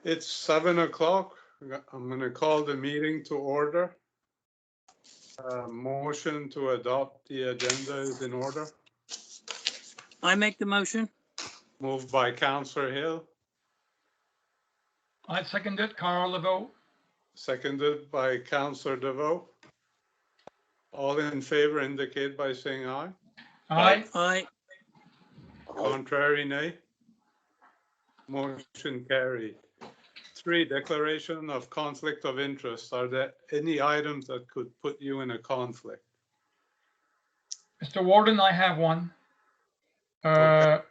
It's 7 o'clock. I'm going to call the meeting to order. Motion to adopt the agenda is in order. I make the motion. Moved by Councillor Hill, I second it, Carl LeVeaux. seconded by Councillor DeVoe. All in favor indicate by saying aye. Aye. Aye. Contrary, nay. Motion carried. 3, declaration of conflict of interest. Are there any items that could put you in a conflict? Mr. Warden, I have one. Okay.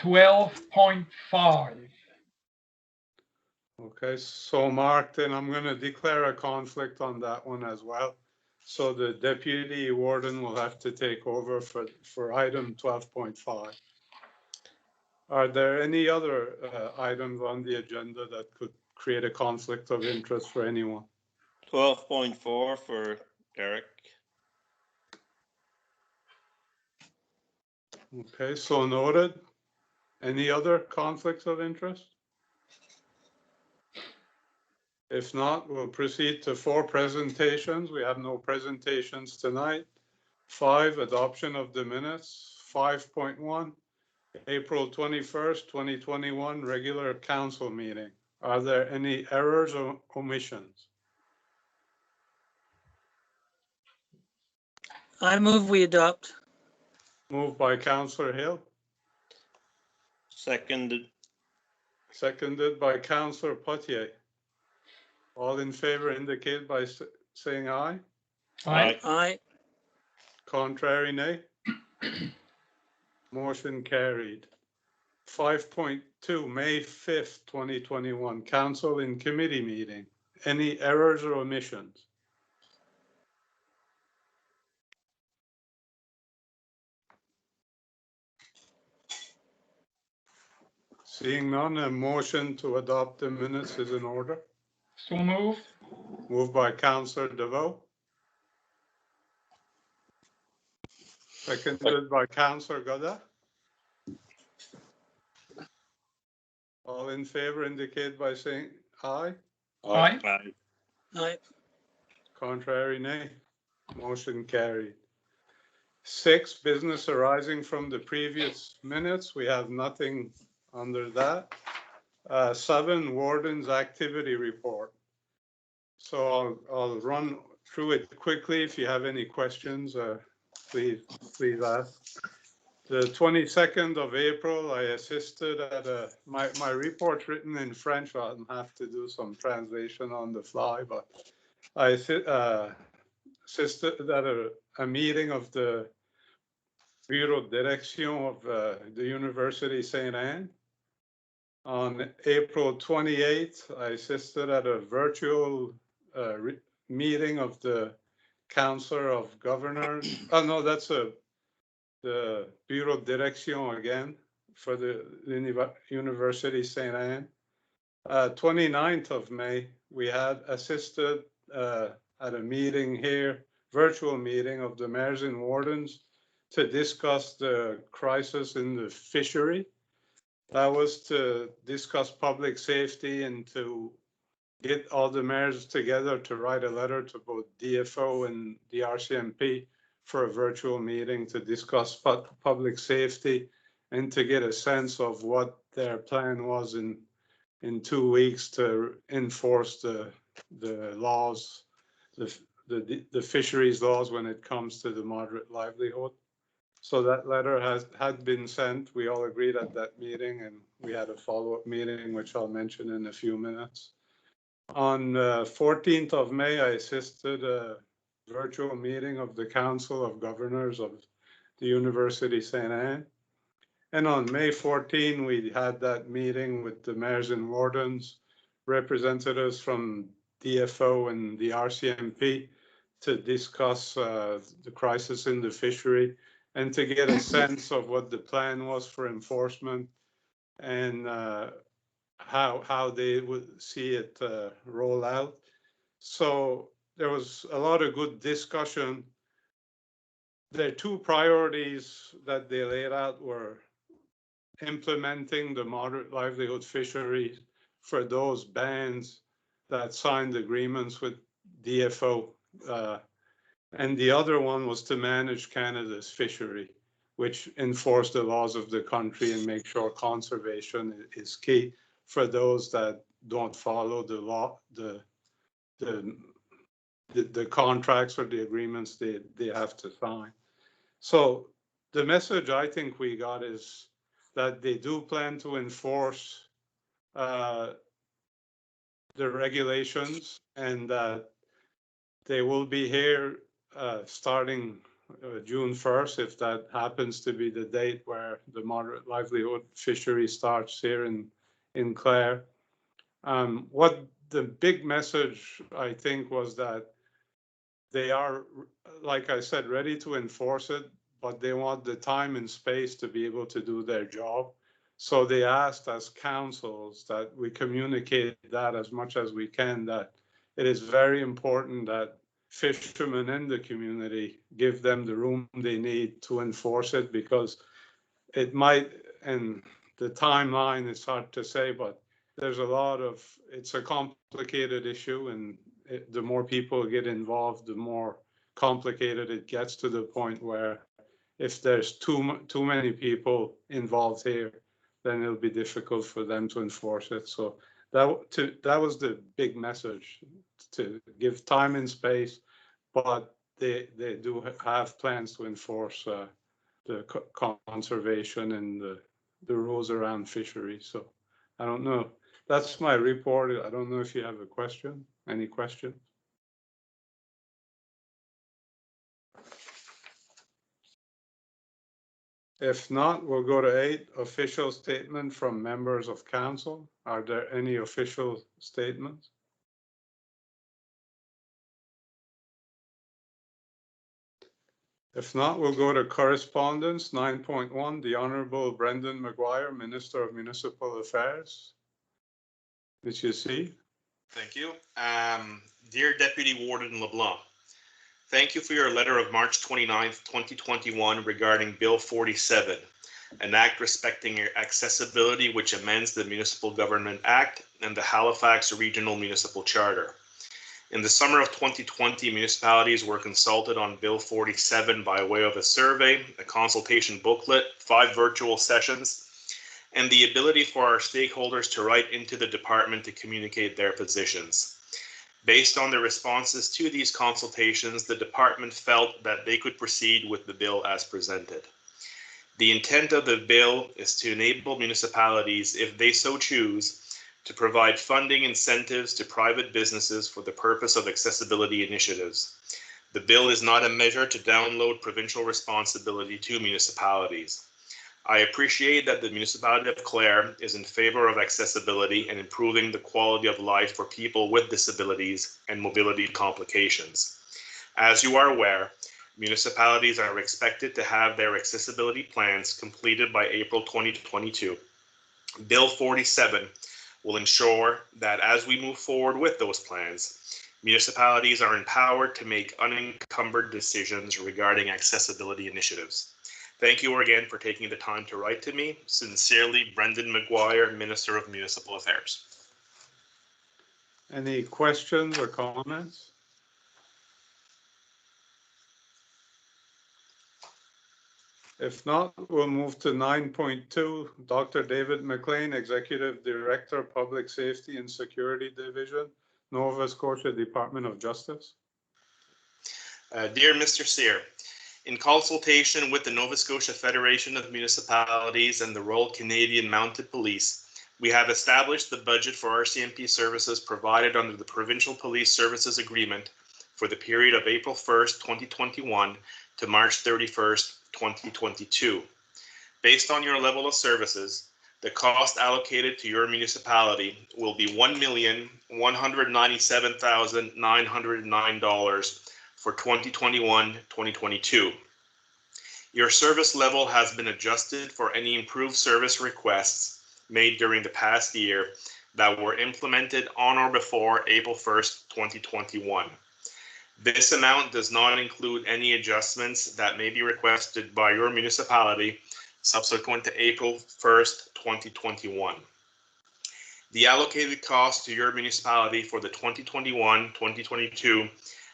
12.5. Okay, so marked, and I'm going to declare a conflict on that one as well. So the deputy warden will have to take over for item 12.5. Are there any other items on the agenda that could create a conflict of interest for anyone? 12.4 for Eric. Okay, so noted. Any other conflicts of interest? If not, we'll proceed to 4 presentations. We have no presentations tonight. 5, adoption of the minutes. 5.1, April 21st, 2021, regular council meeting. Are there any errors or omissions? I move we adopt. Moved by Councillor Hill, Seconded. seconded by Councillor Potier. All in favor indicate by saying aye. Aye. Aye. Contrary, nay. Motion carried. 5.2, May 5th, 2021, council in committee meeting. Any errors or omissions? Seeing none, a motion to adopt the minutes is in order. So moved. Moved by Councillor DeVoe. Seconded by Councillor Godda. All in favor indicate by saying aye. Aye. Aye. Aye. Contrary, nay. Motion carried. 6, business arising from the previous minutes. We have nothing under that. 7, warden's activity report. So I'll run through it quickly. If you have any questions, please ask. The 22nd of April, I assisted at my report's written in French. I'll have to do some translation on the fly, but I assisted at a meeting of the Bureau de Direction of the University St. Anne. On April 28th, I assisted at a virtual meeting of the Council of Governors. Oh, no, that's the Bureau de Direction again for the University St. Anne. 29th of May, we had assisted at a meeting here, virtual meeting of the mayors and wardens to discuss the crisis in the fishery. That was to discuss public safety and to get all the mayors together to write a letter to both DFO and the RCMP for a virtual meeting to discuss public safety and to get a sense of what their plan was in 2 weeks to enforce the laws, the fisheries laws when it comes to the moderate livelihood. So that letter had been sent. We all agreed at that meeting, and we had a follow-up meeting, which I'll mention in a few minutes. On 14th of May, I assisted a virtual meeting of the Council of Governors of the University St. Anne. And on May 14, we had that meeting with the mayors and wardens, representatives from DFO and the RCMP to discuss the crisis in the fishery and to get a sense of what the plan was for enforcement and how they would see it roll out. So there was a lot of good discussion. Their 2 priorities that they laid out were implementing the moderate livelihood fisheries for those bands that signed agreements with DFO. And the other one was to manage Canada's fishery, which enforce the laws of the country and make sure conservation is key for those that don't follow the law, the contracts or the agreements they have to sign. So the message I think we got is that they do plan to enforce the regulations, and that they will be here starting June 1st, if that happens to be the date where the moderate livelihood fishery starts here in Clare. What the big message, I think, was that they are, like I said, ready to enforce it, but they want the time and space to be able to do their job. So they asked as councils that we communicate that as much as we can, that it is very important that fishermen in the community give them the room they need to enforce it, because it might, and the timeline is hard to say, but there's a lot of, it's a complicated issue, and the more people get involved, the more complicated it gets, to the point where if there's too many people involved here, then it'll be difficult for them to enforce it. So that was the big message, to give time and space, but they do have plans to enforce the conservation and the rules around fisheries. So I don't know. That's my report. I don't know if you have a question. Any questions? If not, we'll go to 8, official statement from members of council. Are there any official statements? If not, we'll go to correspondence. 9.1, the Honorable Brendan McGuire, Minister of Municipal Affairs. Monsieur C. Thank you. Dear Deputy Warden LeBlanc, thank you for your letter of March 29th, 2021 regarding Bill 47, an act respecting accessibility which amends the Municipal Government Act and the Halifax Regional Municipal Charter. In the summer of 2020, municipalities were consulted on Bill 47 by way of a survey, a consultation booklet, 5 virtual sessions, and the ability for our stakeholders to write into the department to communicate their positions. Based on the responses to these consultations, the department felt that they could proceed with the bill as presented. The intent of the bill is to enable municipalities, if they so choose, to provide funding incentives to private businesses for the purpose of accessibility initiatives. The bill is not a measure to download provincial responsibility to municipalities. I appreciate that the municipality of Clare is in favor of accessibility and improving the quality of life for people with disabilities and mobility complications. As you are aware, municipalities are expected to have their accessibility plans completed by April 2022. Bill 47 will ensure that as we move forward with those plans, municipalities are empowered to make unencumbered decisions regarding accessibility initiatives. Thank you again for taking the time to write to me. Sincerely, Brendan McGuire, Minister of Municipal Affairs. Any questions or comments? If not, we'll move to 9.2. Dr. David Mclean, Executive Director, Public Safety and Security Division, Nova Scotia Department of Justice. Dear Mr. Sear, in consultation with the Nova Scotia Federation of Municipalities and the Royal Canadian Mounted Police, we have established the budget for RCMP services provided under the Provincial Police Services Agreement for the period of April 1st, 2021 to March 31st, 2022. Based on your level of services, the cost allocated to your municipality will be $1,197,909 for 2021-2022. Your service level has been adjusted for any improved service requests made during the past year that were implemented on or before April 1st, 2021. This amount does not include any adjustments that may be requested by your municipality subsequent to April 1st, 2021. The allocated cost to your municipality for the 2021-2022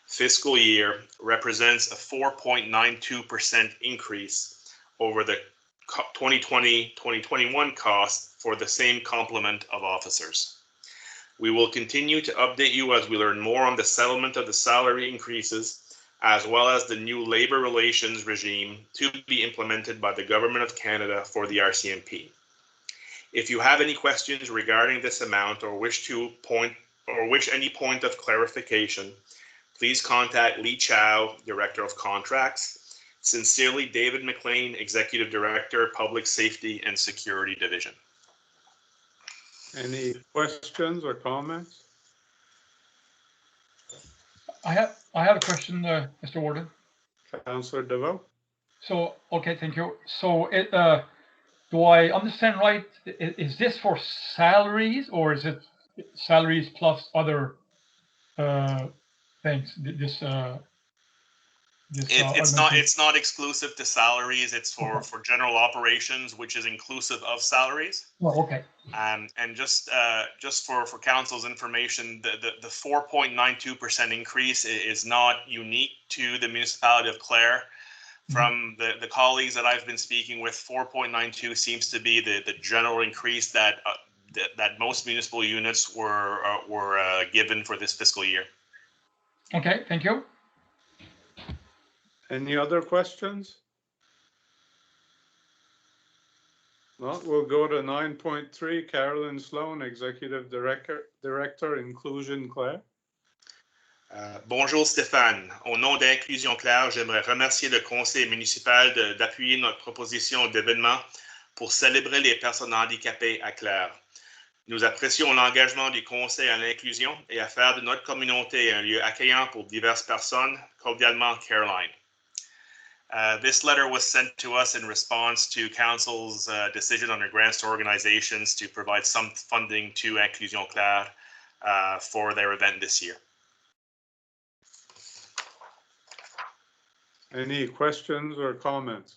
fiscal year represents a 4.92% increase over the 2020-2021 cost for the same complement of officers. We will continue to update you as we learn more on the settlement of the salary increases, as well as the new labor relations regime to be implemented by the Government of Canada for the RCMP. If you have any questions regarding this amount or wish any point of clarification, please contact Lee Chow, Director of Contracts. Sincerely, David Mclean, Executive Director, Public Safety and Security Division. Any questions or comments? I have a question, Mr. Warden. Councillor DeVoe? So, okay, thank you. So do I understand right? Is this for salaries or is it salaries plus other things? It's not exclusive to salaries. It's for general operations, which is inclusive of salaries. Well, okay. And just for council's information, the 4.92% increase is not unique to the municipality of Clare. From the colleagues that I've been speaking with, 4.92 seems to be the general increase that most municipal units were given for this fiscal year. Okay, thank you. Any other questions? Well, we'll go to 9.3, Carolyn Sloan, Executive Director, Inclusion Clare. Bonjour Stéphane. Au nom d'Inclusion Clare, j'aimerais remercier le conseil municipal d'appuyer notre proposition d'événement pour célébrer les personnes handicapées à Clare. Nous apprécions l'engagement du conseil à l'inclusion et à faire de notre communauté un lieu accueillant pour diverses personnes. Cordialement, Caroline. This letter was sent to us in response to Council's decision under grants to organizations to provide some funding to Inclusion Clare for their event this year. Any questions or comments?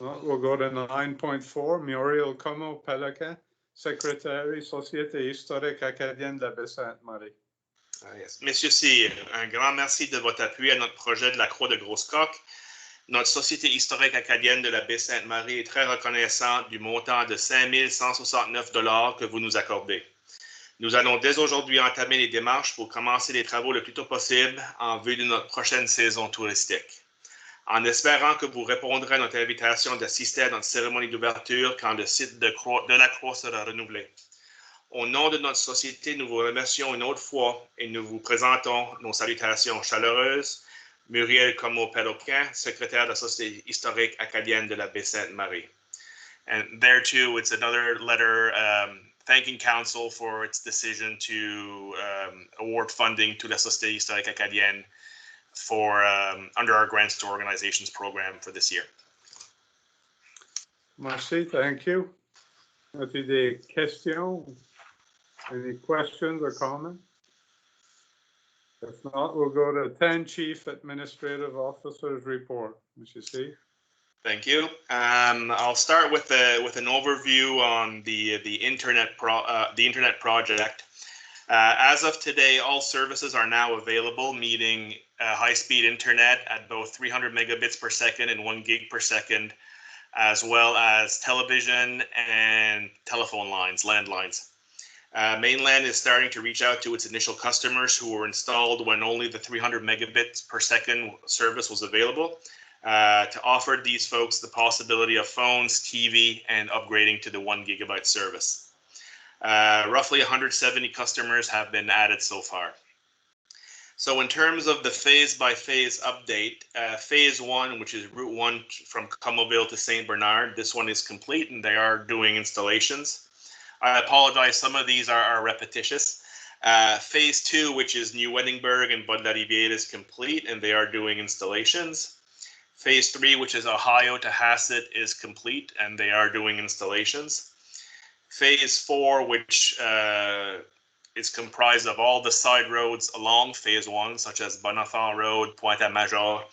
Well, we'll go to 9.4, Muriel Como-Pelican, Secrétaire, Société historique acadienne de la Baie-Sainte-Marie. Yes. Messieurs, c'est un grand merci de votre appui à notre projet de la Croix de Grosse-Coque. Notre Société historique acadienne de la Baie-Sainte-Marie est très reconnaissante du montant de 5 169 $ que vous nous accordez. Nous allons dès aujourd'hui entamer les démarches pour commencer les travaux le plus tôt possible en vue de notre prochaine saison touristique. En espérant que vous répondrez à notre invitation d'assister à notre cérémonie d'ouverture quand le site de la Croix sera renouvelé. Au nom de notre société, nous vous remercions une autre fois et nous vous présentons nos salutations chaleureuses. Muriel Como-Pelican, secrétaire de la Société historique acadienne de la Baie-Sainte-Marie. And there too, it's another letter thanking Council for its decision to award funding to la Société historique acadienne for under our grants to organizations program for this year. Merci, thank you. As-tu des questions? Any questions or comments? If not, we'll go to 10, Chief Administrative Officer's report. Mr. C. Thank you. I'll start with an overview on the internet project. As of today, all services are now available, meaning high-speed internet at both 300 megabits per second and 1 gig per second, as well as television and telephone lines, landlines. Mainland is starting to reach out to its initial customers who were installed when only the 300 megabits per second service was available, to offer these folks the possibility of phones, TV, and upgrading to the 1 gigabyte service. Roughly 170 customers have been added so far. So in terms of the phase-by-phase update, phase 1, which is Route 1 from Comoville to St. Bernard, this one is complete and they are doing installations. I apologize, some of these are repetitious. Phase 2, which is New Edinburgh and Bud La Riviere, is complete and they are doing installations. Phase 3, which is Ohio to Hassett, is complete and they are doing installations. Phase 4, which is comprised of all the side roads along Phase 1, such as Bonafont Road, Pointe-à-Major,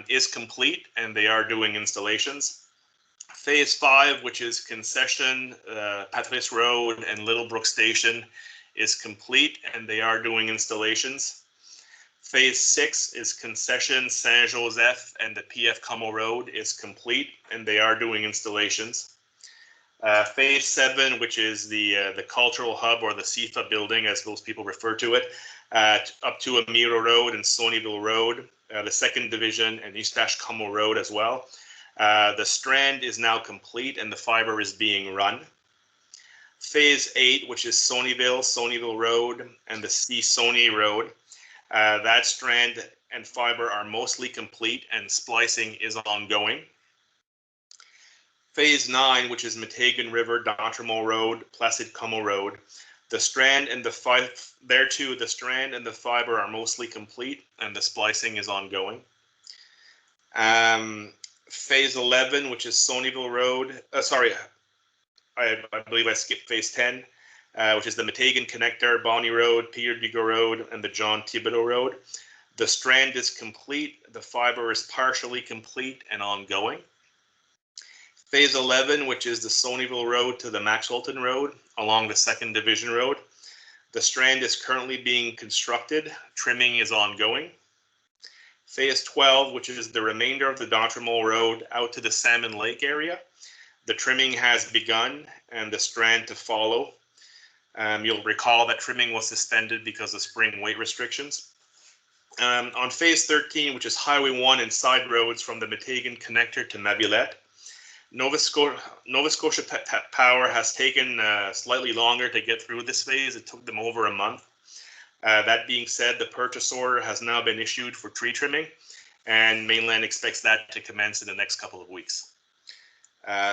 is complete and they are doing installations. Phase 5, which is concession, Patrice Road and Littlebrook Station, is complete and they are doing installations. Phase 6 is concession Saint Joseph and the PF Como Road is complete and they are doing installations. Phase 7, which is the cultural hub or the CIFA building, as most people refer to it, up to Amira Road and Sonyville Road, the second division and Eustache Como Road as well. The strand is now complete and the fiber is being run. Phase 8, which is Sonyville Road and the C Sony Road, that strand and fiber are mostly complete and splicing is ongoing. Phase 9, which is Matagan River, D'Entremont Road, Placid Como Road. The strand and the the strand and the fiber are mostly complete and the splicing is ongoing. Phase 11, which is Sonyville Road, I believe I skipped phase 10, which is the Matagan Connector, Bonnie Road, Pierre Dugas Road, and the John Thibodeau Road. The strand is complete, the fiber is partially complete and ongoing. Phase 11, which is the Sonyville Road to the Maxwellton Road along the second division road. The strand is currently being constructed. Trimming is ongoing. Phase 12, which is the remainder of the D'Entremont Road out to the Salmon Lake area. The trimming has begun and the strand to follow. You'll recall that trimming was suspended because of spring weight restrictions. On phase 13, which is Highway 1 and side roads from the Matagan Connector to Mabulet, Nova Scotia Power has taken slightly longer to get through this phase. It took them over a month. That being said, the purchase order has now been issued for tree trimming, and Mainland expects that to commence in the next couple of weeks.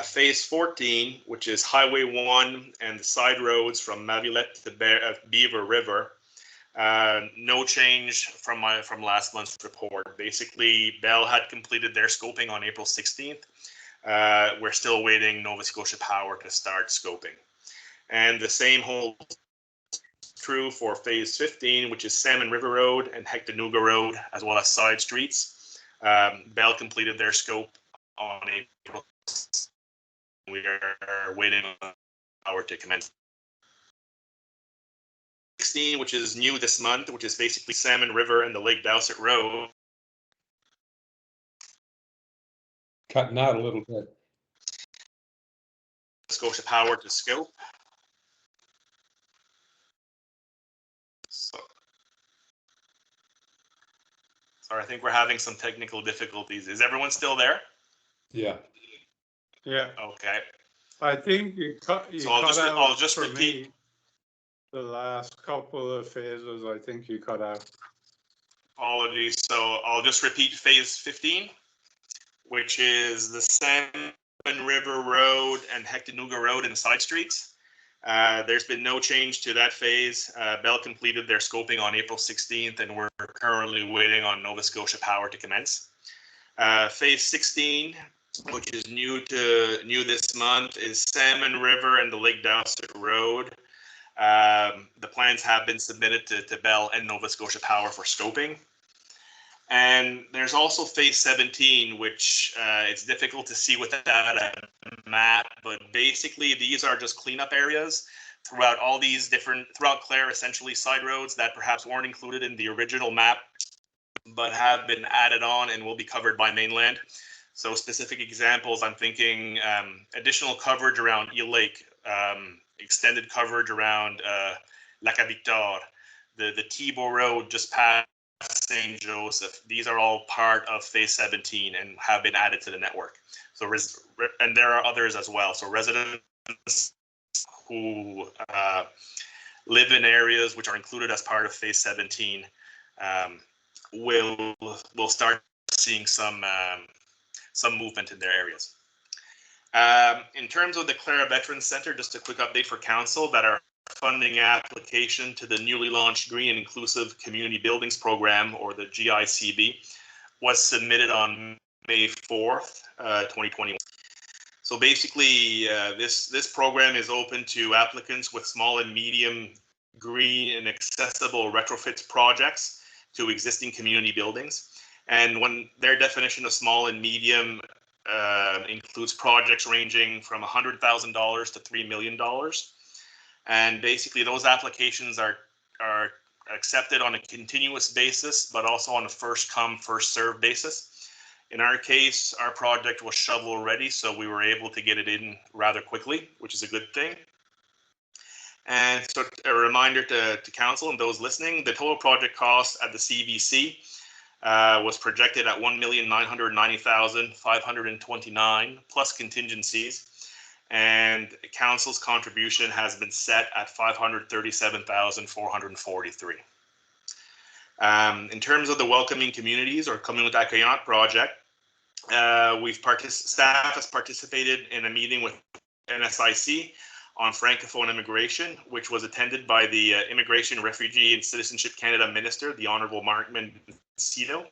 Phase 14, which is Highway 1 and the side roads from Mabulet to Beaver River, no change from last month's report. Basically, Bell had completed their scoping on April 16th. We're still waiting Nova Scotia Power to start scoping. And the same holds true for phase 15, which is Salmon River Road and Hectanuga Road, as well as side streets. Bell completed their scope on April 6th. We are waiting on Power to commence. 16, which is new this month, which is basically Salmon River and the Lake Dowsett Road. Cutting out a little bit. Scotia Power to scope. So, sorry, I think we're having some technical difficulties. Is everyone still there? Yeah. Yeah. Okay. I think you cut I'll out just for repeat. me the last couple of phases. I think you cut out. Apologies. So I'll just repeat phase 15, which is the Salmon River Road and Hectanuga Road and side streets. There's been no change to that phase. Bell completed their scoping on April 16th, and we're currently waiting on Nova Scotia Power to commence. Phase 16, which is new this month, is Salmon River and the Lake Dowsett Road. The plans have been submitted to Bell and Nova Scotia Power for scoping. And there's also phase 17, which it's difficult to see without a map, but basically these are just cleanup areas throughout throughout Clare, essentially side roads that perhaps weren't included in the original map, but have been added on and will be covered by Mainland. So specific examples, I'm thinking additional coverage around Eel Lake, extended coverage around Lac Victor, the Thibault Road just past St. Joseph. These are all part of phase 17 and have been added to the network. So, and there are others as well. So residents who live in areas which are included as part of phase 17 will start seeing some movement in their areas. In terms of the Clare Veterans Center, just a quick update for council that our funding application to the newly launched Green and Inclusive Community Buildings Program, or the GICB, was submitted on May 4th, 2021. So basically, this program is open to applicants with small and medium green and accessible retrofit projects to existing community buildings. And when their definition of small and medium includes projects ranging from $100,000 to $3 million. And basically those applications are accepted on a continuous basis, but also on a first come, first served basis. In our case, our project was shovel ready, so we were able to get it in rather quickly, which is a good thing. And so a reminder to council and those listening, the total project cost at the CVC was projected at $1,990,529 plus contingencies. And council's contribution has been set at $537,443. In terms of the welcoming communities or communauté accueillante project, staff has participated in a meeting with NSIC on Francophone immigration, which was attended by the Immigration, Refugee and Citizenship Canada Minister, the Honourable Mark Mendocino.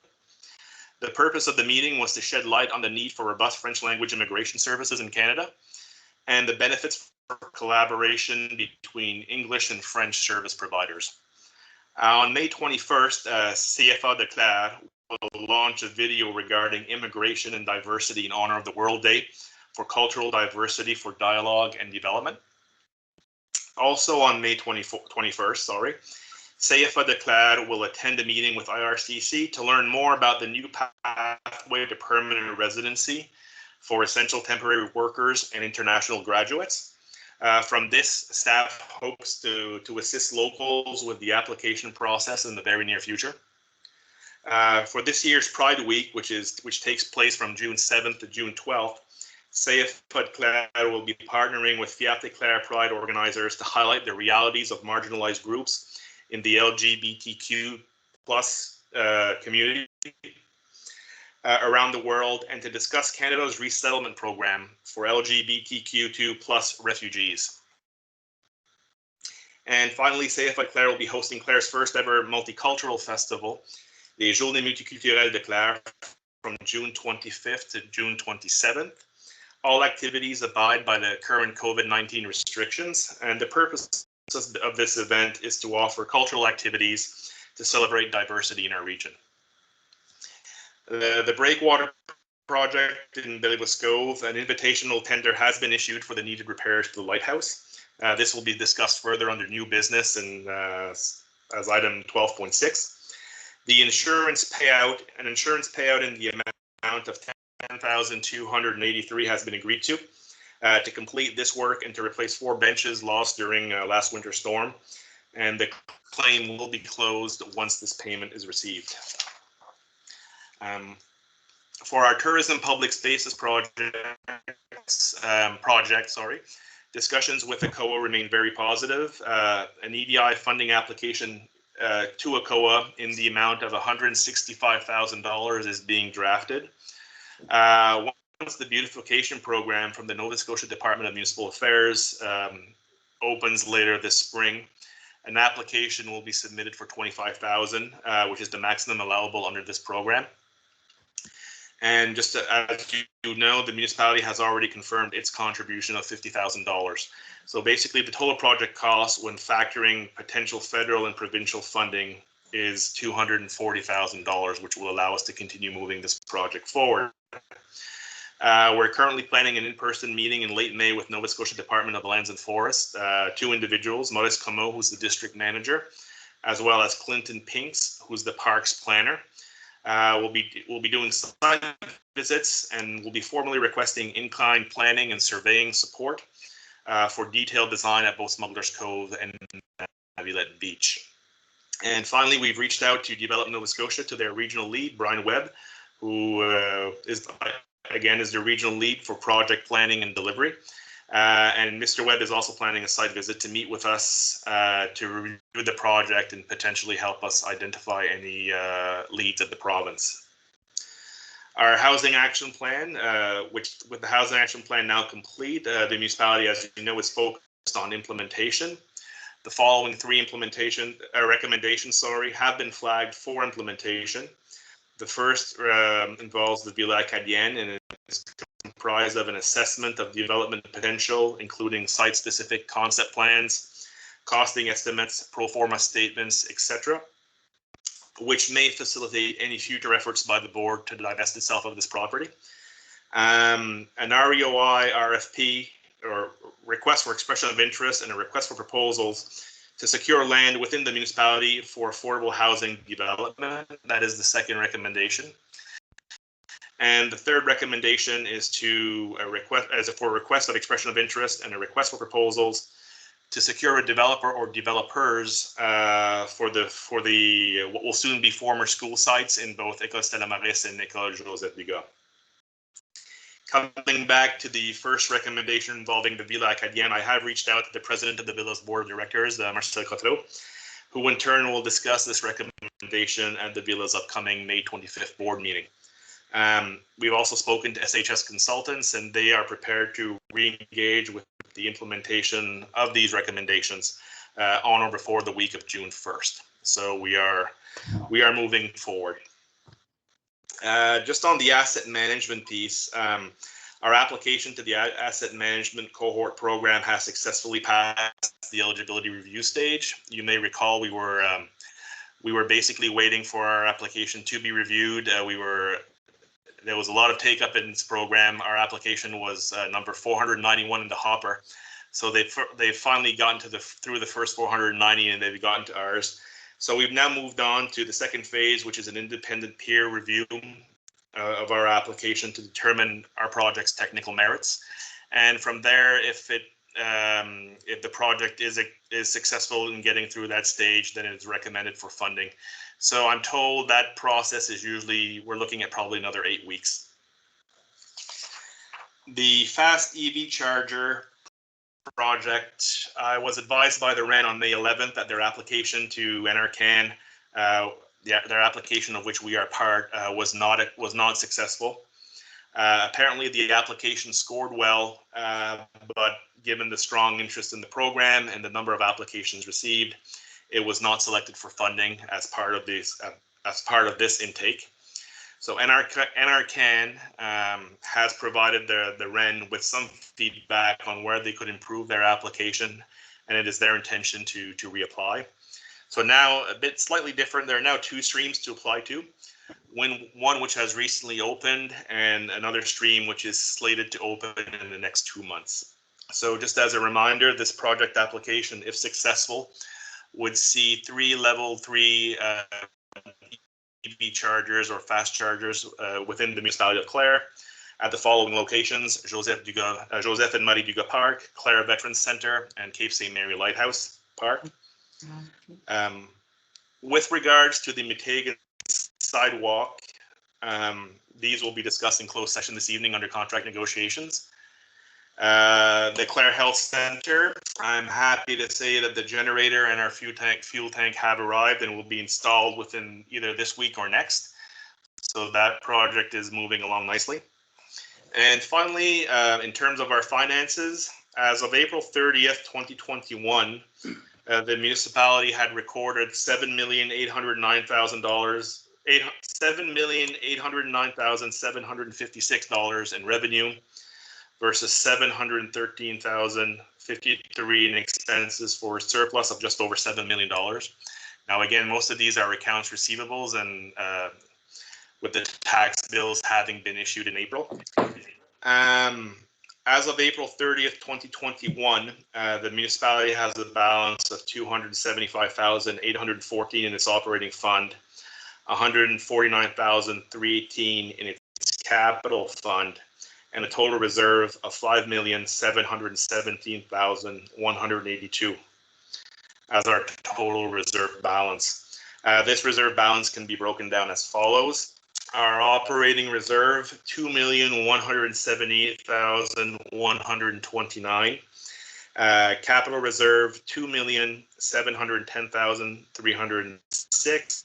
The purpose of the meeting was to shed light on the need for robust French language immigration services in Canada and the benefits for collaboration between English and French service providers. On May 21st, CFA Declare will launch a video regarding immigration and diversity in honor of the World Day for Cultural Diversity for Dialogue and Development. Also on May 21st, CFA Declare will attend a meeting with IRCC to learn more about the new pathway to permanent residency for essential temporary workers and international graduates. From this, staff hopes to assist locals with the application process in the very near future. For this year's Pride Week, which takes place from June 7th to June 12th, CFA Declare will be partnering with Fiat Declare Pride organizers to highlight the realities of marginalized groups in the LGBTQ+ community around the world, and to discuss Canada's resettlement program for LGBTQ2+ refugees. And finally, CFA Claire will be hosting Claire's first ever multicultural festival, les Journées Multiculturelles de Claire, from June 25th to June 27th. All activities abide by the current COVID-19 restrictions, and the purpose of this event is to offer cultural activities to celebrate diversity in our region. The Breakwater project in Cove, an invitational tender has been issued for the needed repairs to the lighthouse. This will be discussed further under new business and as item 12.6. The insurance payout in the amount of $10,283 has been agreed to complete this work and to replace 4 benches lost during last winter's storm. And the claim will be closed once this payment is received. For our tourism public spaces project, discussions with ACOA remain very positive. An EDI funding application to ACOA in the amount of $165,000 is being drafted. Once the beautification program from the Nova Scotia Department of Municipal Affairs opens later this spring, an application will be submitted for $25,000, which is the maximum allowable under this program. And just as you know, the municipality has already confirmed its contribution of $50,000. So basically the total project cost when factoring potential federal and provincial funding is $240,000, which will allow us to continue moving this project forward. We're currently planning an in-person meeting in late May with Nova Scotia Department of Lands and Forests. 2 individuals, Maurice Comeau, who's the district manager, as well as Clinton Pinks, who's the parks planner. We'll be doing site visits and we'll be formally requesting in-kind planning and surveying support for detailed design at both Smuggler's Cove and Mabulet Beach. And finally, we've reached out to Develop Nova Scotia to their regional lead, Brian Webb, who is the regional lead for project planning and delivery. And Mr. Webb is also planning a site visit to meet with us to review the project and potentially help us identify any leads at the province. Our housing action plan, with the housing action plan now complete, the municipality, as you know, is focused on implementation. The following 3 recommendations have been flagged for implementation. The first involves the Villa Acadienne and is comprised of an assessment of development potential, including site-specific concept plans, costing estimates, pro forma statements, etc., which may facilitate any future efforts by the board to divest itself of this property. An REOI RFP, or request for expression of interest, and a request for proposals to secure land within the municipality for affordable housing development. That is the second recommendation. And the third recommendation is to for request of expression of interest and a request for proposals to secure a developer or developers for the what will soon be former school sites in both École Stella Maris and École Joseph Bigot. Coming back to the first recommendation involving the Villa Acadienne, I have reached out to the president of the Villa's board of directors, Marcel Cotreau, who in turn will discuss this recommendation at the Villa's upcoming May 25th board meeting. We've also spoken to SHS consultants, and they are prepared to re-engage with the implementation of these recommendations on or before the week of June 1st. So we are moving forward. Just on the asset management piece, our application to the asset management cohort program has successfully passed the eligibility review stage. You may recall we were basically waiting for our application to be reviewed. There was a lot of take up in this program. Our application was number 491 in the hopper. So they've finally gotten through the first 490, and they've gotten to ours. So we've now moved on to the second phase, which is an independent peer review of our application to determine our project's technical merits. And from there, if the project is successful in getting through that stage, then it's recommended for funding. So I'm told that process is we're looking at probably another 8 weeks. The fast EV charger project, I was advised by the REN on May 11th that their application to NRCan, their application of which we are part, was not successful. Apparently the application scored well, but given the strong interest in the program and the number of applications received, it was not selected for funding as part of this intake. So NRCan has provided the REN with some feedback on where they could improve their application, and it is their intention to reapply. So now a bit slightly different. There are now 2 streams to apply to. One which has recently opened, and another stream which is slated to open in the next 2 months. So just as a reminder, this project application, if successful, would see 3 level 3 EV chargers or fast chargers within the municipality of Clare at the following locations: Joseph and Marie Dugas Park, Clare Veterans Center, and Cape St. Mary Lighthouse Park. With regards to the Metegan sidewalk, these will be discussed in closed session this evening under contract negotiations. The Clare Health Center, I'm happy to say that the generator and our fuel tank have arrived and will be installed within either this week or next. So that project is moving along nicely. And finally, in terms of our finances, as of April 30th, 2021, the municipality had recorded $7,809,756 in revenue versus $713,053 in expenses, for a surplus of just over $7 million. Now, again, most of these are accounts receivables, and with the tax bills having been issued in April. As of April 30th, 2021, the municipality has a balance of $275,814 in its operating fund, $149,318 in its capital fund, and a total reserve of $5,717,182 as our total reserve balance. This reserve balance can be broken down as follows. Our operating reserve, $2,178,129. Capital reserve, $2,710,306.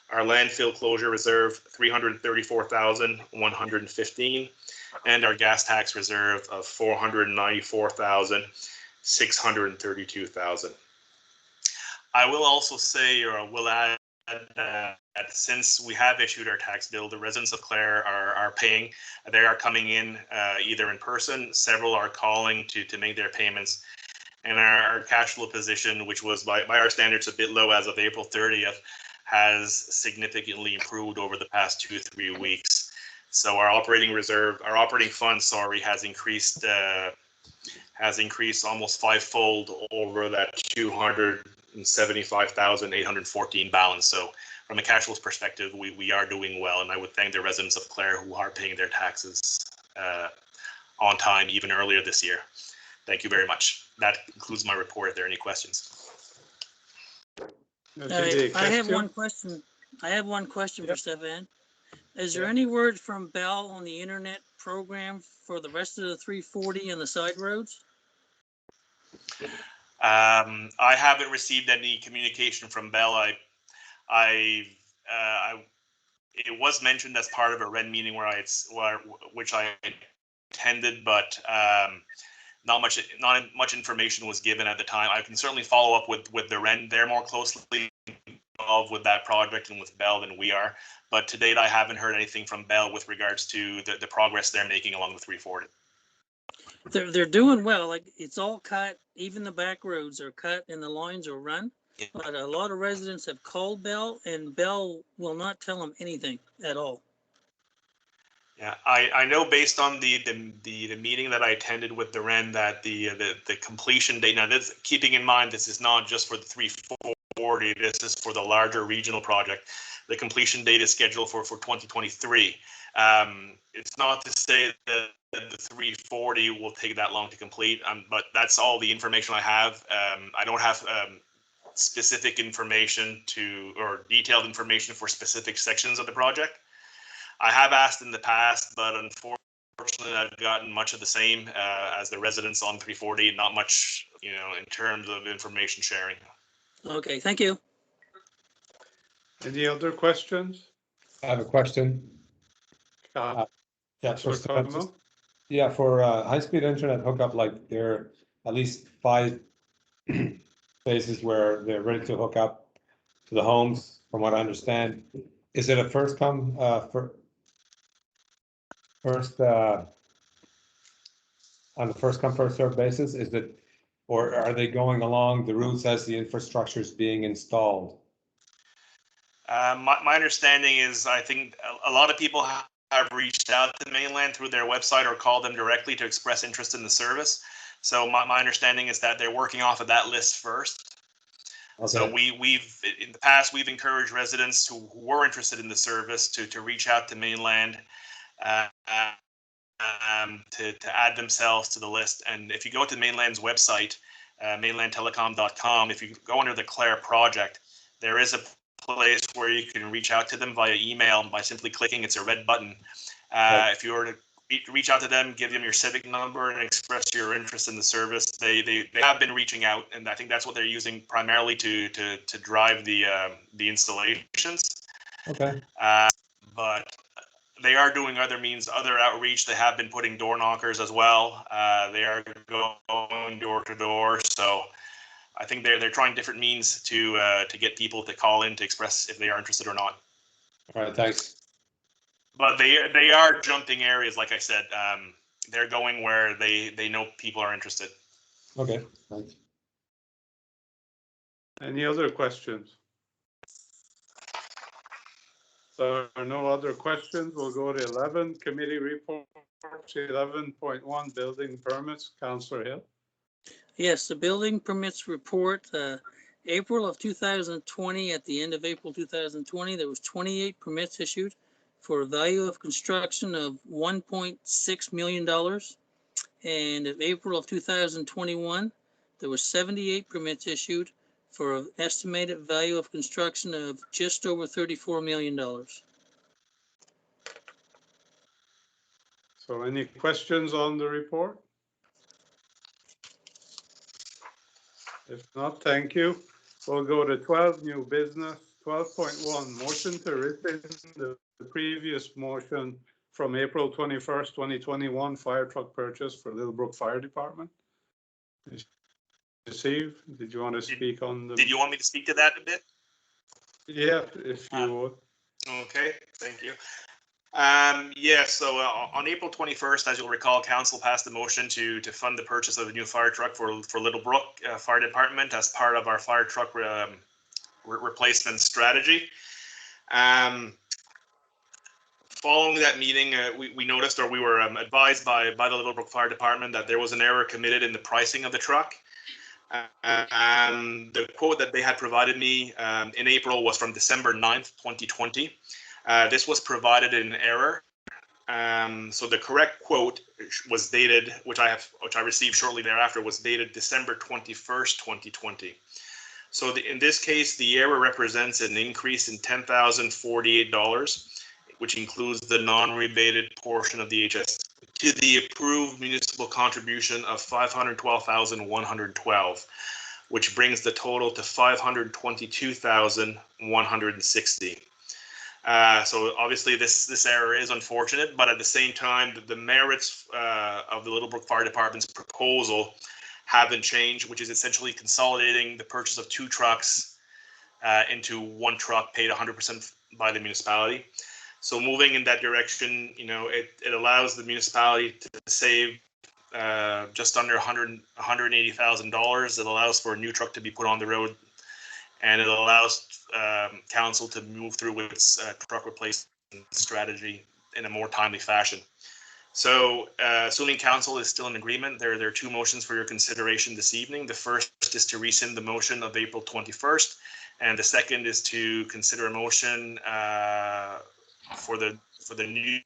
Our landfill closure reserve, $334,115. And our gas tax reserve of $494,632. I will also say, or I will add, that since we have issued our tax bill, the residents of Clare are paying. They are coming in either in person. Several are calling to make their payments. And our cash flow position, which was by our standards a bit low as of April 30th, has significantly improved over the past 2-3 weeks. So our operating reserve, our operating fund, sorry, has increased almost fivefold over that 275,814 balance. So from a cash flows perspective, we are doing well, and I would thank the residents of Clare who are paying their taxes on time, even earlier this year. Thank you very much. That concludes my report. If there are any questions. I have one question. I have one question for Stefan. Is there any word from Bell on the internet program for the rest of the 340 and the side roads? I haven't received any communication from Bell. It was mentioned as part of a REN meeting which I attended, but not much information was given at the time. I can certainly follow up with the REN. They're more closely involved with that project and with Bell than we are. But to date, I haven't heard anything from Bell with regards to the progress they're making along the 340. They're doing well. Like, it's all cut. Even the back roads are cut and the lines are run. Yeah. But a lot of residents have called Bell, and Bell will not tell them anything at all. Yeah, I know based on the meeting that I attended with the REN that the completion date. Now, this, keeping in mind, this is not just for the 340. This is for the larger regional project. The completion date is scheduled for 2023. It's not to say that the 340 will take that long to complete, but that's all the information I have. I don't have specific information or detailed information for specific sections of the project. I have asked in the past, but unfortunately I've gotten much of the same as the residents on 340, not much, in terms of information sharing. Okay, thank you. Any other questions? I have a question. For high-speed internet hookup, like there are at least 5 places where they're ready to hook up to the homes, from what I understand. Is it a first on the first come first served basis? Is it, or are they going along the routes as the infrastructure is being installed? My understanding is, I think a lot of people have reached out to Mainland through their website or called them directly to express interest in the service. So my understanding is that they're working off of that list first. Okay. So we've in the past, we've encouraged residents who were interested in the service to reach out to Mainland to add themselves to the list. And if you go to Mainland's website, mainlandtelecom.com, if you go under the Clare project, there is a place where you can reach out to them via email by simply clicking. It's a red button. Right. If you were to reach out to them, give them your civic number and express your interest in the service, they have been reaching out, and I think that's what they're using primarily to drive the installations. Okay. But they are doing other outreach. They have been putting door knockers as well. They are going door to door. So I think they're trying different means to get people to call in to express if they are interested or not. All right, thanks. But they are jumping areas, like I said. They're going where they know people are interested. Okay, thanks. Any other questions? So no other questions. We'll go to 11, committee reports, 11.1, building permits. Councillor Hill. Yes, the building permits report, April of 2020, at the end of April 2020, there was 28 permits issued for a value of construction of $1.6 million. And in April of 2021, there were 78 permits issued for an estimated value of construction of just over $34 million. So any questions on the report? If not, thank you. We'll go to 12, new business. 12.1, motion to rescind the previous motion from April 21st, 2021 fire truck purchase for Littlebrook Fire Department. Steve, did you want to speak on the? Did you want me to speak to that a bit? Yeah, if you would. Okay, thank you. So on April 21st, as you'll recall, Council passed a motion to fund the purchase of a new fire truck for Littlebrook Fire Department as part of our fire truck replacement strategy. following that meeting, we noticed, or we were advised by the Littlebrook Fire Department, that there was an error committed in the pricing of the truck. And the quote that they had provided me in April was from December 9th, 2020. This was provided in error. So the correct quote was dated, which I received shortly thereafter, was dated December 21st, 2020. So in this case, the error represents an increase in $10,048, which includes the non-rebated portion of the HS, to the approved municipal contribution of $512,112, which brings the total to $522,160. So obviously this error is unfortunate, but at the same time, the merits of the Littlebrook Fire Department's proposal haven't changed, which is essentially consolidating the purchase of 2 trucks into 1 truck paid 100% by the municipality. So moving in that direction, it allows the municipality to save just under $180,000. It allows for a new truck to be put on the road, and it allows council to move through with its truck replacement strategy in a more timely fashion. So assuming council is still in agreement, there are 2 motions for your consideration this evening. The first is to rescind the motion of April 21st, and the second is to consider a motion for the new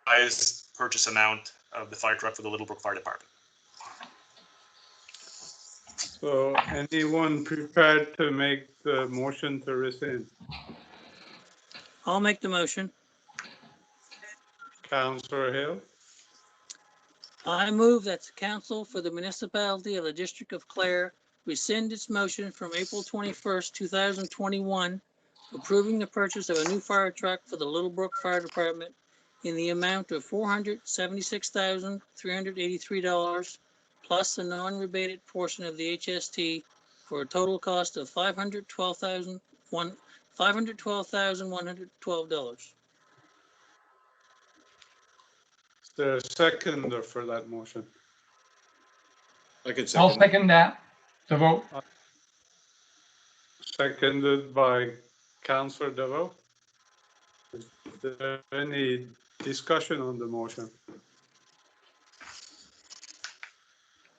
revised purchase amount of the fire truck for the Littlebrook Fire Department. So anyone prepared to make the motion to rescind? I'll make the motion. Councillor Hill, I move that the council for the municipality of the District of Clare rescind its motion from April 21st, 2021, approving the purchase of a new fire truck for the Littlebrook Fire Department in the amount of $476,383 plus the non-rebated portion of the HST for a total cost of $512,112. is there a seconder for that motion? I can I'll second. second that, the vote. Seconded by Councillor DeVoe. Is there any discussion on the motion?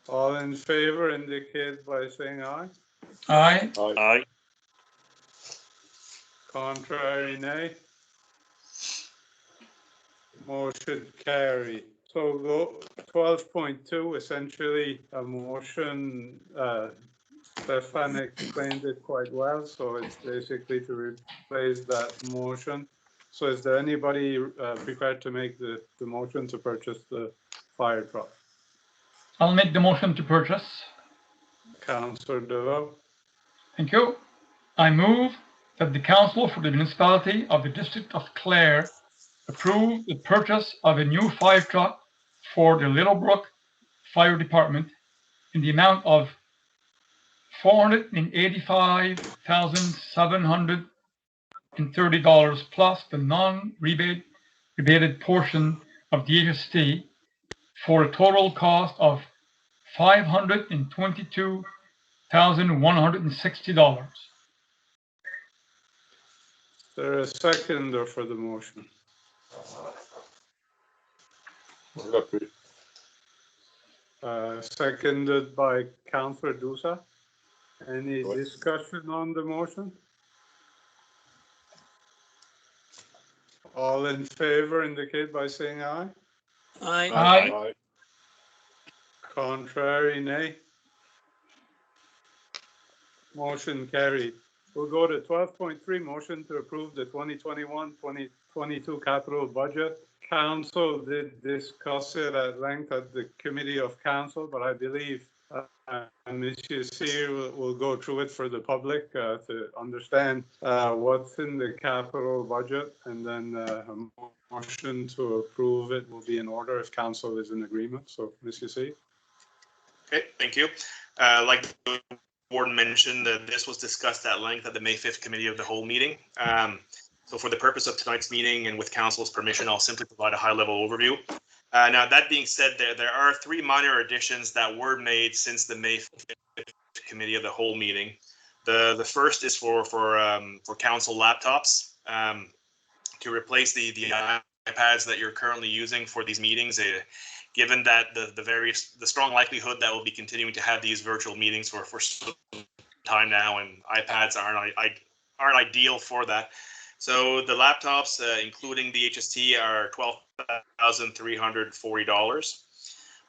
All in favor indicate by saying aye. Aye. Aye. Contrary, nay. Motion carried. So go 12.2, essentially a motion, Stefan explained it quite well, so it's basically to replace that motion. So is there anybody prepared to make the motion to purchase the fire truck? I'll make the motion to purchase. Councillor DeVoe, Thank you. I move that the council for the municipality of the District of Clare approve the purchase of a new fire truck for the Littlebrook Fire Department in the amount of $485,730 plus the non-rebated portion of the HST for a total cost of $522,160. is there a seconder for the motion? Seconded by Councillor Dusa. Any discussion on the motion? All in favor indicate by saying aye. Aye. Aye. Contrary, nay. Motion carried. We'll go to 12.3, motion to approve the 2021-2022 capital budget. Council did discuss it at length at the Committee of Council, but I believe Monsieur Cyr will go through it for the public to understand what's in the capital budget, and then a motion to approve it will be in order if Council is in agreement. So, Monsieur Cyr. Okay, thank you. Like the board mentioned, this was discussed at length at the May 5th Committee of the Whole meeting. So for the purpose of tonight's meeting and with council's permission, I'll simply provide a high-level overview. Now, that being said, there are 3 minor additions that were made since the May 5th Committee of the Whole meeting. The first is for council laptops. to replace the iPads that you're currently using for these meetings. Given that the strong likelihood that we'll be continuing to have these virtual meetings for some time now, and iPads aren't ideal for that. So the laptops, including the HST, are $12,340.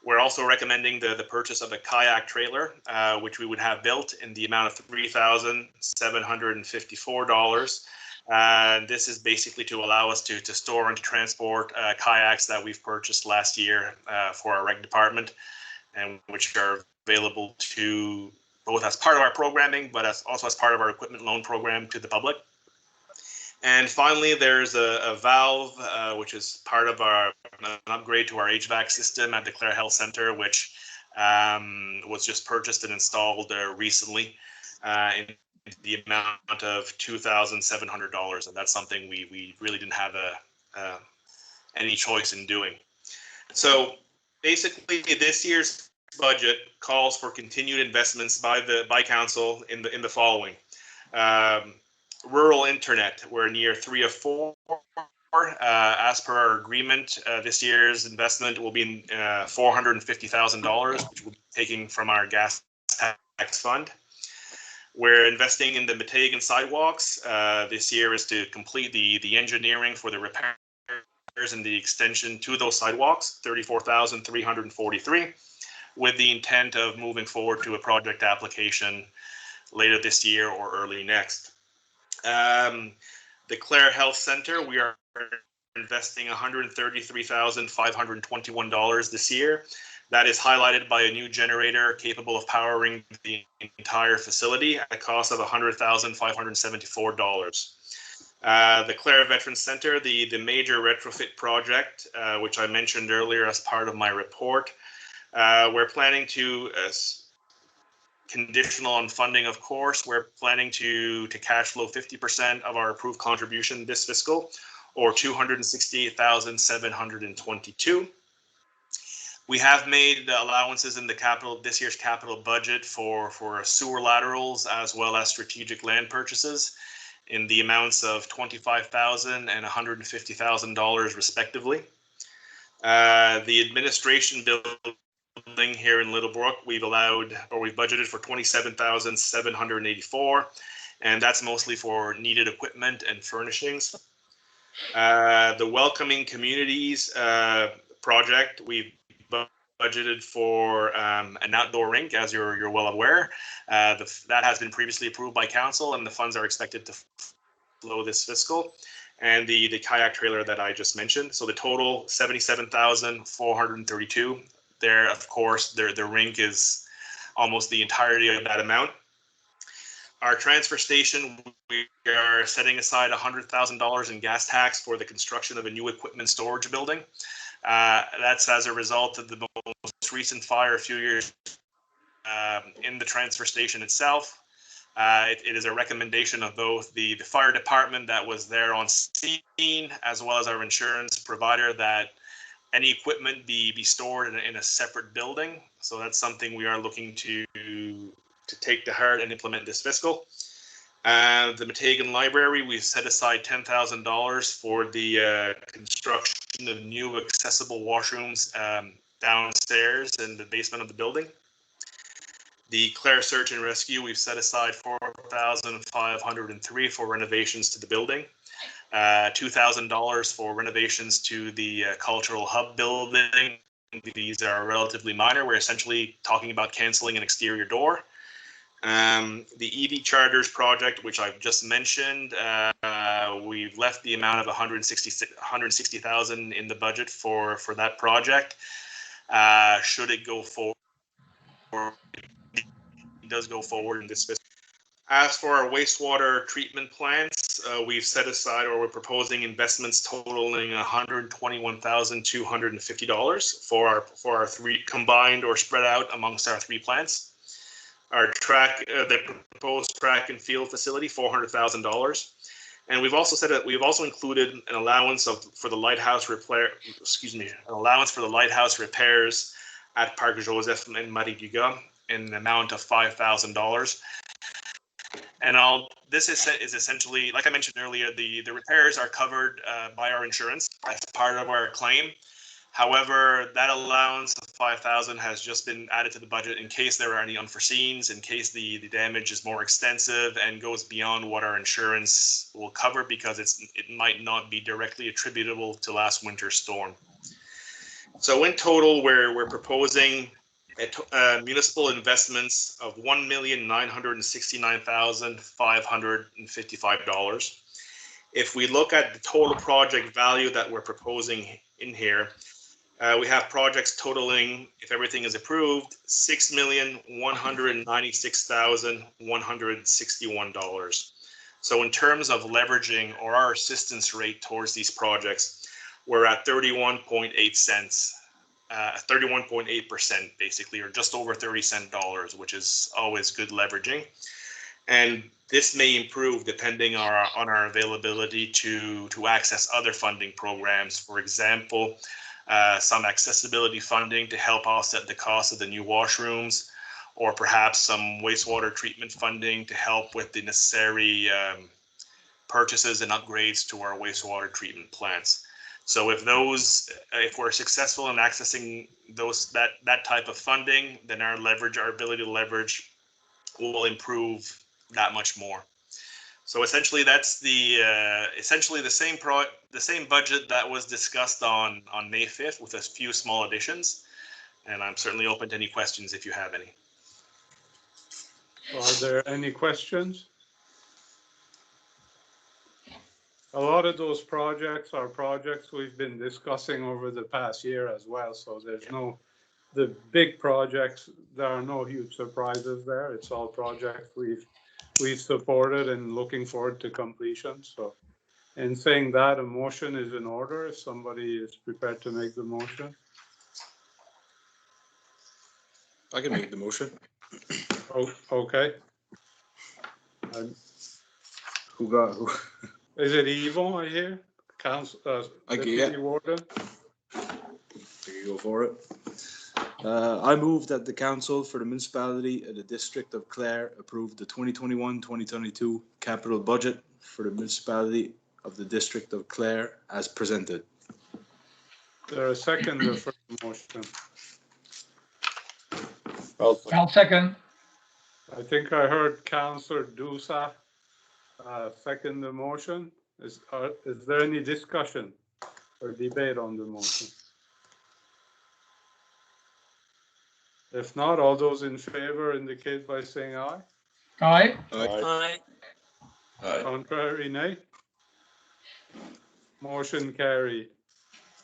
We're also recommending the purchase of a kayak trailer, which we would have built in the amount of $3,754. This is basically to allow us to store and to transport kayaks that we've purchased last year for our rec department, and which are available to both as part of our programming, but also as part of our equipment loan program to the public. And finally, there's a valve, which is part of an upgrade to our HVAC system at the Clare Health Center, which was just purchased and installed recently in the amount of $2,700. And that's something we really didn't have any choice in doing. So basically, this year's budget calls for continued investments by council in the following. Rural internet, we're near 3 of 4. As per our agreement, this year's investment will be $450,000, which we'll be taking from our gas tax fund. We're investing in the Metagan sidewalks. This year is to complete the engineering for the repairs and the extension to those sidewalks, $34,343, with the intent of moving forward to a project application later this year or early next. The Clare Health Center, we are investing $133,521 this year. That is highlighted by a new generator capable of powering the entire facility at a cost of $100,574. The Clare Veterans Center, the major retrofit project, which I mentioned earlier as part of my report, we're planning to conditional on funding, of course. We're planning to cash flow 50% of our approved contribution this fiscal, or $268,722. We have made allowances in this year's capital budget for sewer laterals as well as strategic land purchases in the amounts of $25,000 and $150,000 respectively. The administration building here in Littlebrook, we've budgeted for $27,784, and that's mostly for needed equipment and furnishings. The Welcoming Communities project, we've budgeted for an outdoor rink, as you're well aware. That has been previously approved by council, and the funds are expected to flow this fiscal. And the kayak trailer that I just mentioned. So the total $77,432. There, of course, the rink is almost the entirety of that amount. Our transfer station, we are setting aside $100,000 in gas tax for the construction of a new equipment storage building. That's as a result of the most recent fire a few years in the transfer station itself. It is a recommendation of both the fire department that was there on scene, as well as our insurance provider, that any equipment be stored in a separate building. So that's something we are looking to take to heart and implement this fiscal. The Metagan Library, we've set aside $10,000 for the construction of new accessible washrooms downstairs in the basement of the building. The Clare Search and Rescue, we've set aside $4,503 for renovations to the building. $2,000 for renovations to the cultural hub building. These are relatively minor. We're essentially talking about canceling an exterior door. The EV chargers project, which I've just mentioned, we've left the amount of $160,000 in the budget for that project. Should it go forward, it does go forward in this fiscal. As for our wastewater treatment plants, we've set aside, or we're proposing investments totaling $121,250 for our three combined or spread out amongst our 3 plants. Our the proposed track and field facility, $400,000, and we've also included an allowance for the lighthouse repairs at Parc Joseph and Marie Dugas in an amount of $5,000. And this is essentially, like I mentioned earlier, the repairs are covered by our insurance as part of our claim. However, that allowance of $5,000 has just been added to the budget in case there are any unforeseens, in case the damage is more extensive and goes beyond what our insurance will cover, because it might not be directly attributable to last winter's storm. So in total, we're proposing municipal investments of $1,969,555. If we look at the total project value that we're proposing in here, we have projects totaling, if everything is approved, $6,196,161. So in terms of leveraging or our assistance rate towards these projects, we're at 31.8 cents, 31.8% basically, or just over 30 cent dollars, which is always good leveraging. And this may improve depending on our availability to access other funding programs. For example, some accessibility funding to help offset the cost of the new washrooms, or perhaps some wastewater treatment funding to help with the necessary purchases and upgrades to our wastewater treatment plants. So if we're successful in accessing that type of funding, then our ability to leverage will improve that much more. So essentially, that's the same budget that was discussed on May 5th with a few small additions, and I'm certainly open to any questions if you have any. Are there any questions? A lot of those projects are projects we've been discussing over the past year as well, so there's the big projects, there are no huge surprises there. It's all projects we've supported and looking forward to completion. So in saying that, a motion is in order if somebody is prepared to make the motion. I can make the motion. Oh, okay. Who? Is it Yvon I hear? Council, Deputy Warden? There you go for it. I move that the council for the municipality of the District of Clare approve the 2021-2022 capital budget for the municipality of the District of Clare as presented. There a second for the motion? I'll second. I think I heard Councillor Dusa second the motion. Is there any discussion or debate on the motion? If not, all those in favor indicate by saying aye. Aye. Aye. Contrary, nay. Motion carried.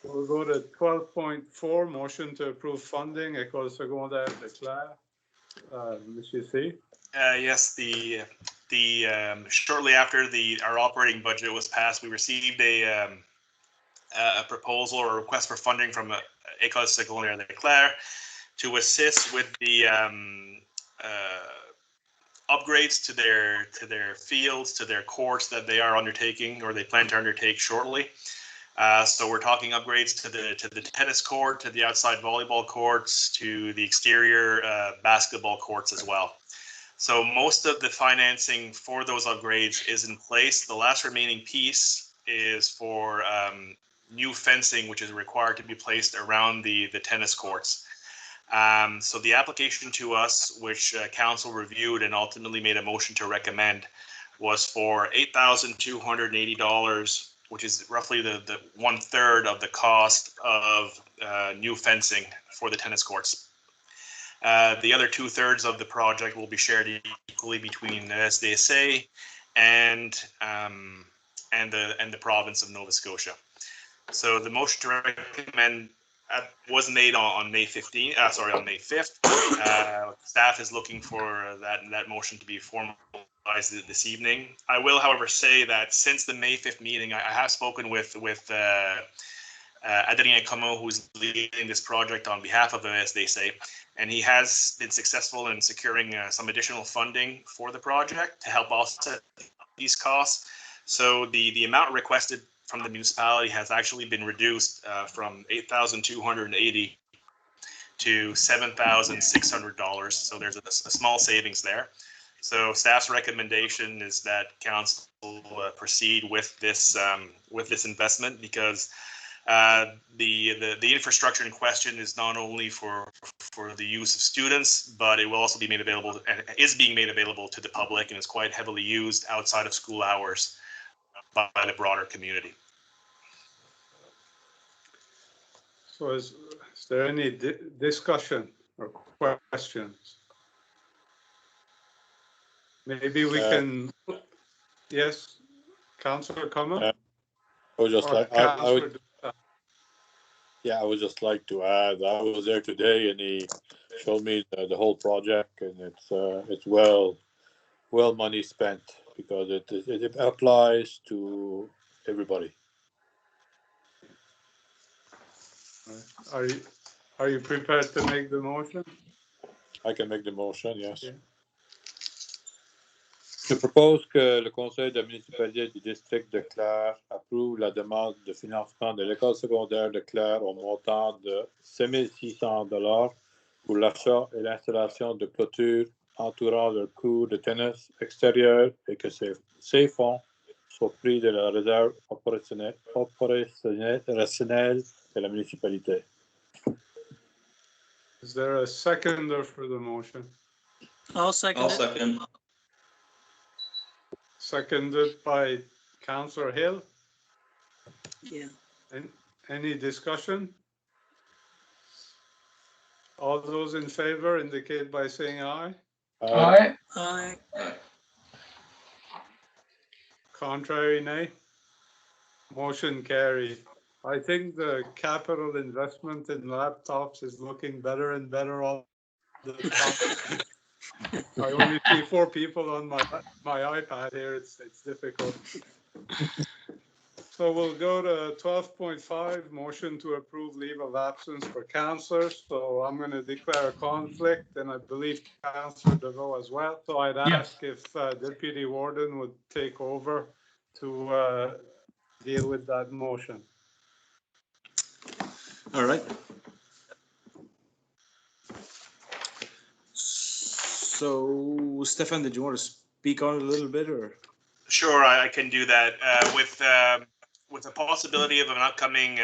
We'll go to 12.4, motion to approve funding, École secondaire de Clare. Monsieur C. Yes, shortly after our operating budget was passed, we received a proposal or request for funding from École secondaire de Clare to assist with the upgrades to their fields, to their courts that they are undertaking or they plan to undertake shortly. So we're talking upgrades to the tennis court, to the outside volleyball courts, to the exterior basketball courts as well. So most of the financing for those upgrades is in place. The last remaining piece is for new fencing, which is required to be placed around the tennis courts. So the application to us, which council reviewed and ultimately made a motion to recommend, was for $8,280, which is roughly the 1/3 of the cost of new fencing for the tennis courts. The other 2/3 of the project will be shared equally between the SDSA and the province of Nova Scotia. So the motion to recommend was made on May 15th. On May 5th. Staff is looking for that motion to be formalized this evening. I will, however, say that since the May 5th meeting, I have spoken with Adrien Como, who's leading this project on behalf of the SDSA, and he has been successful in securing some additional funding for the project to help offset these costs. So the amount requested from the municipality has actually been reduced from $8,280 to $7,600. So there's a small savings there. So staff's recommendation is that council proceed with this investment because the infrastructure in question is not only for the use of students, but it will also be made available and is being made available to the public and is quite heavily used outside of school hours by the broader community. So is there any discussion or questions? Maybe we can, yes, Councillor Cummill? I would just Or like, Councillor Duda? I would just like to add, I was there today and he showed me the whole project, and it's well money spent because it applies to everybody. Are you prepared to make the motion? I can make the motion, yes. Okay. Je propose que le conseil de municipalité du district de Clare approuve la demande de financement de l'école secondaire de Clare au montant de 5 600 $ pour l'achat et l'installation de clôtures entourant le cours de tennis extérieur et que ces fonds soient pris de la réserve opérationnelle de la municipalité. Is there a seconder for the motion? I'll second it. Seconded by Councillor Hill. Yeah. Any discussion? All those in favor indicate by saying aye. Aye. Aye. Contrary, nay. Motion carried. I think the capital investment in laptops is looking better and better all the time. I only see 4 people on my iPad here. It's difficult. So we'll go to 12.5, motion to approve leave of absence for councillors. So I'm going to declare a conflict, and I believe Councillor DeVoe as well. So I'd ask if Deputy Warden would take over to deal with that motion. All right. So, Stefan, did you want to speak on it a little bit, or? Sure, I can do that. With the possibility of an upcoming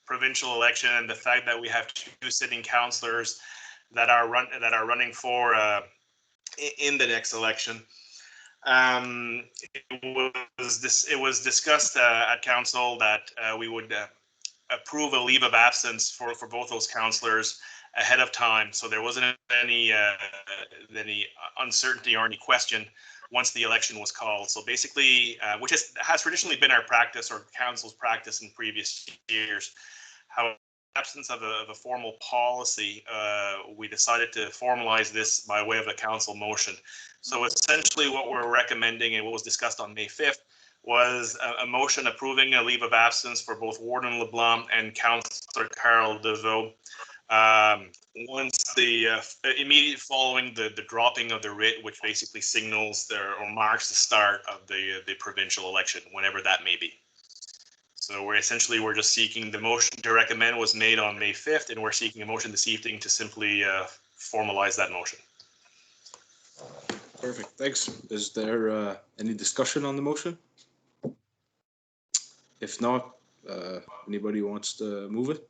provincial election and the fact that we have 2 sitting councillors that are running for in the next election, it was discussed at council that we would approve a leave of absence for both those councillors ahead of time, so there wasn't any uncertainty or any question once the election was called. So basically, which has traditionally been our practice or council's practice in previous years. However, in the absence of a formal policy, we decided to formalize this by way of a council motion. So essentially what we're recommending and what was discussed on May 5th was a motion approving a leave of absence for both Warden LeBlanc and Councillor Carl DeVoe. Once immediately following the dropping of the writ, which basically signals or marks the start of the provincial election, whenever that may be. So we're just seeking, the motion to recommend was made on May 5th, and we're seeking a motion this evening to simply formalize that motion. Perfect, thanks. Is there any discussion on the motion? If not, anybody wants to move it?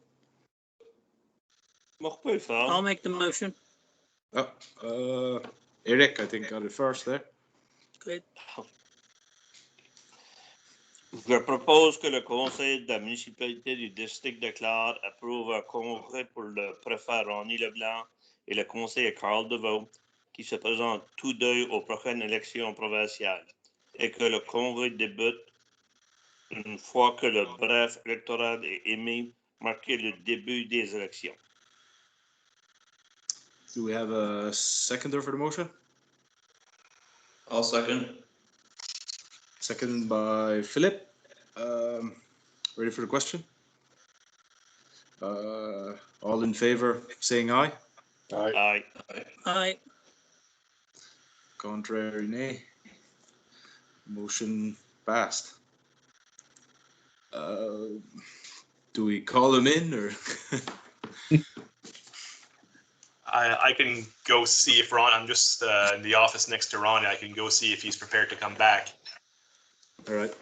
I'll make the motion. Eric, I think, got it first there. Good. Je propose que le conseil de la municipalité du district de Clare approuve un congrès pour le préfet Ronnie Leblanc et le conseiller Carl DeVoe qui se présentent tous deux aux prochaines élections provinciales et que le congrès débute une fois que le bref électoral est émis, marqué le début des élections. Do we have a seconder for the motion? I'll second. Second by Philip. Ready for the question? All in favor, saying aye. Aye. Aye. Contrary, nay. Motion passed. Do we call him in, or? I can go see if Ron, I'm just in the office next to Ron. I can go see if he's prepared to come back. All right.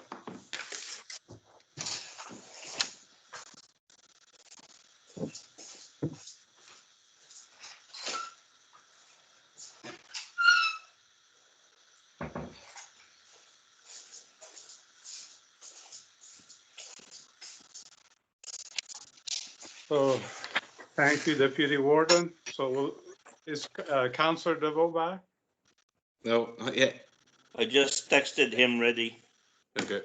So, thank you, Deputy Warden. So is Councillor DeVoe back? No, not yet. I just texted him ready. Okay.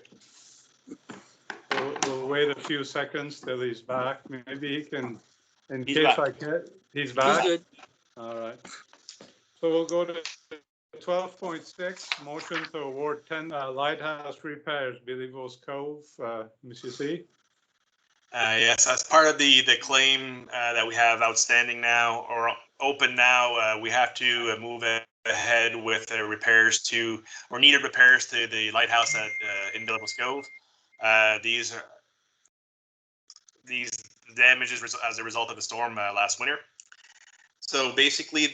We'll wait a few seconds till he's back. Maybe he can, in He's case back. I can, he's He's back? good. All right. So we'll go to 12.6, motion to award 10 lighthouse repairs, Billyville's Cove, Mr. C. Yes, as part of the claim that we have outstanding now or open now, we have to move ahead with repairs to, or needed repairs to the lighthouse at in Billyville's Cove. These damages as a result of the storm last winter. So basically,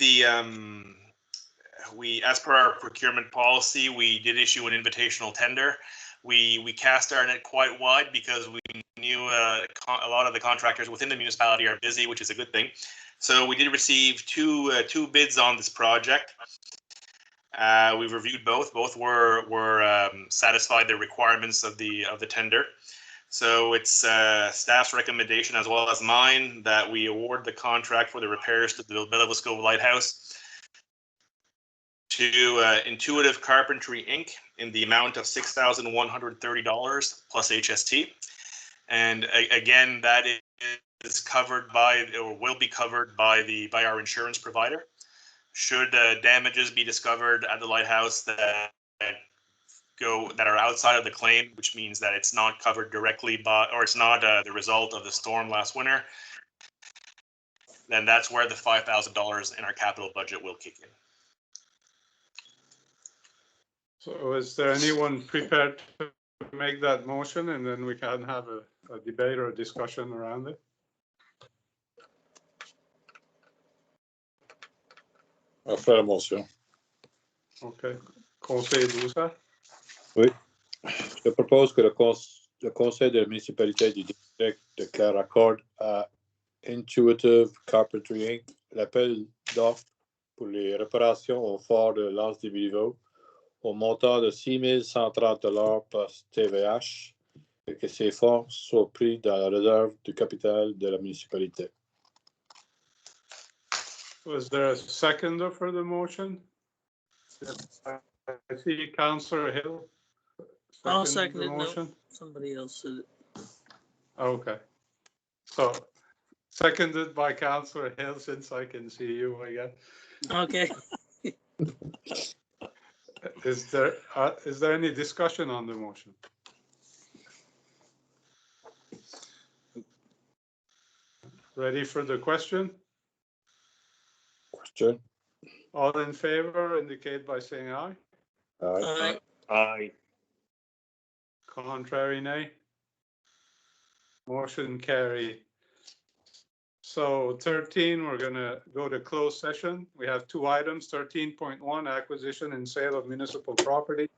we, as per our procurement policy, we did issue an invitational tender. We cast our net quite wide because we knew a lot of the contractors within the municipality are busy, which is a good thing. So we did receive two bids on this project. We've reviewed both. Both were satisfied the requirements of the tender. So it's staff's recommendation as well as mine that we award the contract for the repairs to the Billyville's Cove Lighthouse to Intuitive Carpentry Inc. in the amount of $6,130 plus HST. And again, that is covered by, or will be covered by our insurance provider. Should damages be discovered at the lighthouse that are outside of the claim, which means that it's not covered directly by, or it's not the result of the storm last winter, then that's where the $5,000 in our capital budget will kick in. So is there anyone prepared to make that motion, and then we can have a debate or a discussion around it? On fait la motion. Okay. Conseil Douza? Oui. Je propose que le conseil de la municipalité du district déclare accord à Intuitive Carpentry Inc. l'appel d'offres pour les réparations au fort de l'Anse des Billyville au montant de 6 130 $ par TVH et que ces fonds soient pris dans la réserve du capital de la municipalité. Was there a seconder for the motion? I see Councillor Hill. I'll seconded second the it. No, motion. somebody else said it. Okay. So seconded by Councillor Hill, since I can see you again. Okay. Is there any discussion on the motion? Ready for the question? Question? All in favor indicate by saying aye. Aye. Aye. Contrary, nay. Motion carried. So 13, we're going to go to closed session. We have two items, 13.1, acquisition and sale of municipal property,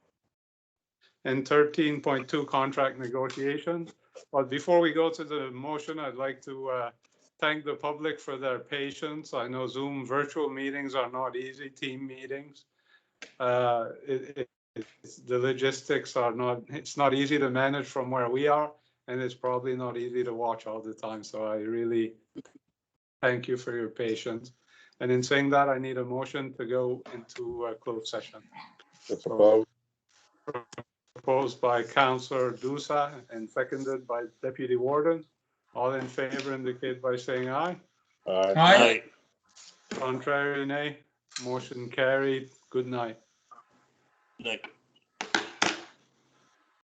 and 13.2, contract negotiations. But before we go to the motion, I'd like to thank the public for their patience. I know Zoom virtual meetings are not easy, team meetings. The logistics are not, it's not easy to manage from where we are, and it's probably not easy to watch all the time. So I really thank you for your patience. And in saying that, I need a motion to go into a closed session. Je propose. Proposed by Councillor Douza and seconded by Deputy Warden. All in favor indicate by saying aye. Aye. Aye. Contrary, nay. Motion carried. Good night. Like,